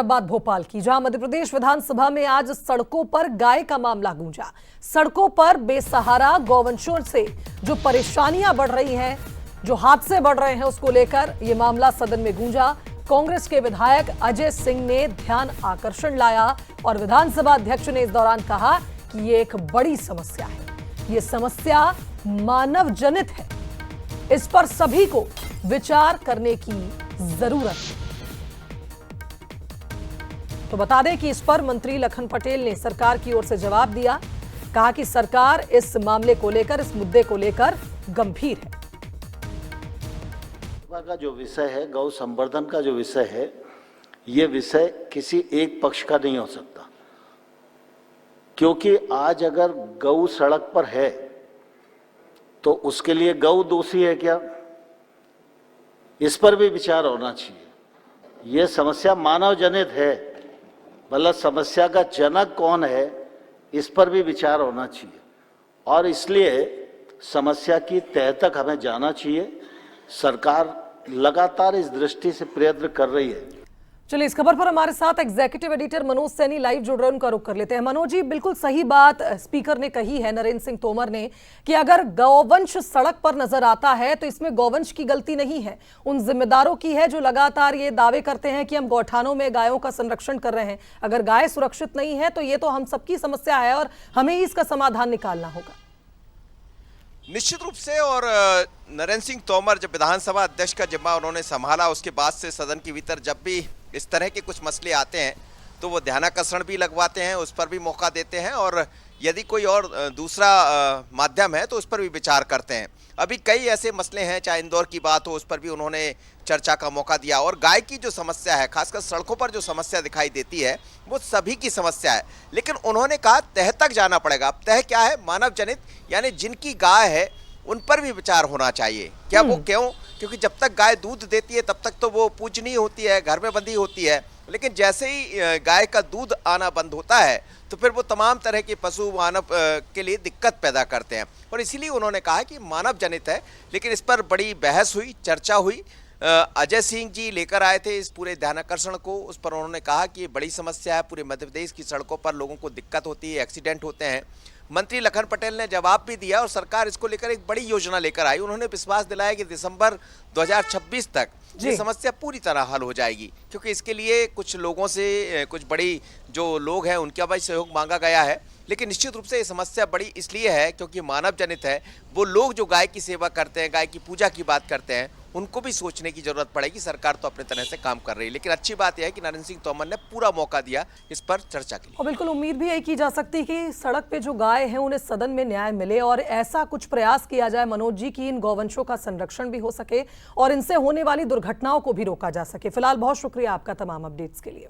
बात भोपाल की, जहां मध्य प्रदेश विधानसभा में आज सड़कों पर गाय का मामला गूंजा। सड़कों पर बेसहारा गौवंशों से जो परेशानियां बढ़ रही हैं, जो हादसे बढ़ रहे हैं, उसको लेकर यह मामला सदन में गूंजा। कांग्रेस के विधायक अजय सिंह ने ध्यान आकर्षण लाया और विधानसभा अध्यक्ष ने इस दौरान कहा कि यह एक बड़ी समस्या है, यह समस्या मानव जनित है, इस पर सभी को विचार करने की जरूरत है। तो बता दें कि इस पर मंत्री लखन पटेल ने सरकार की ओर से जवाब दिया। कहा कि सरकार इस मामले को लेकर, इस मुद्दे को लेकर गंभीर है। का जो विषय है, गौ संवर्धन का जो विषय है, ये विषय किसी एक पक्ष का नहीं हो सकता, क्योंकि आज अगर गौ सड़क पर है तो उसके लिए गौ दोषी है क्या, इस पर भी विचार होना चाहिए। ये समस्या मानव जनित है, मतलब समस्या का जनक कौन है, इस पर भी विचार होना चाहिए और इसलिए समस्या की तह तक हमें जाना चाहिए। सरकार लगातार इस दृष्टि से प्रयत्न कर रही है। चलिए, इस खबर पर हमारे साथ executive editor Manoj Saini live जुड़ रहे हैं, उनका रुख कर लेते हैं। मनोज जी, बिल्कुल सही बात स्पीकर ने कही है, नरेंद्र सिंह तोमर ने, कि अगर गौवंश सड़क पर नजर आता है तो इसमें गौवंश की गलती नहीं है, उन जिम्मेदारों की है जो लगातार ये दावे करते हैं कि हम गौठानों में गायों का संरक्षण कर रहे हैं। अगर गाय सुरक्षित नहीं है तो ये तो हम सबकी समस्या है और हमें ही इसका समाधान निकालना होगा। निश्चित रूप से। और नरेंद्र सिंह तोमर जब विधानसभा अध्यक्ष का जिम्मा उन्होंने संभाला, उसके बाद से सदन के भीतर जब भी इस तरह के कुछ मसले आते हैं तो वो ध्यानाकर्षण भी लगवाते हैं, उस पर भी मौका देते हैं और यदि कोई और दूसरा माध्यम है तो उस पर भी विचार करते हैं। अभी कई ऐसे मसले हैं, चाहे इंदौर की बात हो, उस पर भी उन्होंने चर्चा का मौका दिया। और गाय की जो समस्या है, खासकर सड़कों पर जो समस्या दिखाई देती है, वो सभी की समस्या है, लेकिन उन्होंने कहा तह तक जाना पड़ेगा। अब तह क्या है? मानव जनित, यानी जिनकी गाय है उन पर भी विचार होना चाहिए। क्या वो क्यों? क्योंकि जब तक गाय दूध देती है तब तक तो वो पूजनीय होती है, घर में बंधी होती है, लेकिन जैसे ही गाय का दूध आना बंद होता है तो फिर वो तमाम तरह के पशु मानव के लिए दिक्कत पैदा करते हैं। और इसीलिए उन्होंने कहा कि मानव जनित है, लेकिन इस पर बड़ी बहस हुई, चर्चा हुई। अजय सिंह जी लेकर आए थे इस पूरे ध्यानाकर्षण को, उस पर उन्होंने कहा कि ये बड़ी समस्या है, पूरे मध्य प्रदेश की सड़कों पर लोगों को दिक्कत होती है, एक्सीडेंट होते हैं। मंत्री लखन पटेल ने जवाब भी दिया और सरकार इसको लेकर एक बड़ी योजना लेकर आई। उन्होंने विश्वास दिलाया कि दिसंबर 2026 तक ये समस्या पूरी तरह हल हो जाएगी, क्योंकि इसके लिए कुछ लोगों से, कुछ बड़ी जो लोग हैं उनका भी सहयोग मांगा गया है। लेकिन निश्चित रूप से ये समस्या बड़ी इसलिए है क्योंकि मानव जनित है। वो लोग जो गाय की सेवा करते हैं, गाय की पूजा की बात करते हैं, उनको भी सोचने की जरूरत पड़ेगी। सरकार तो अपने तरह से काम कर रही है, लेकिन अच्छी बात यह है कि नरेंद्र सिंह तोमर ने पूरा मौका दिया इस पर चर्चा के लिए। और बिल्कुल उम्मीद भी यही की जा सकती है कि सड़क पे जो गाय है उन्हें सदन में न्याय मिले और ऐसा कुछ प्रयास किया जाए मनोज जी की इन गौवंशों का संरक्षण भी हो सके और इनसे होने वाली दुर्घटनाओं को भी रोका जा सके। फिलहाल बहुत शुक्रिया आपका तमाम अपडेट्स के लिए।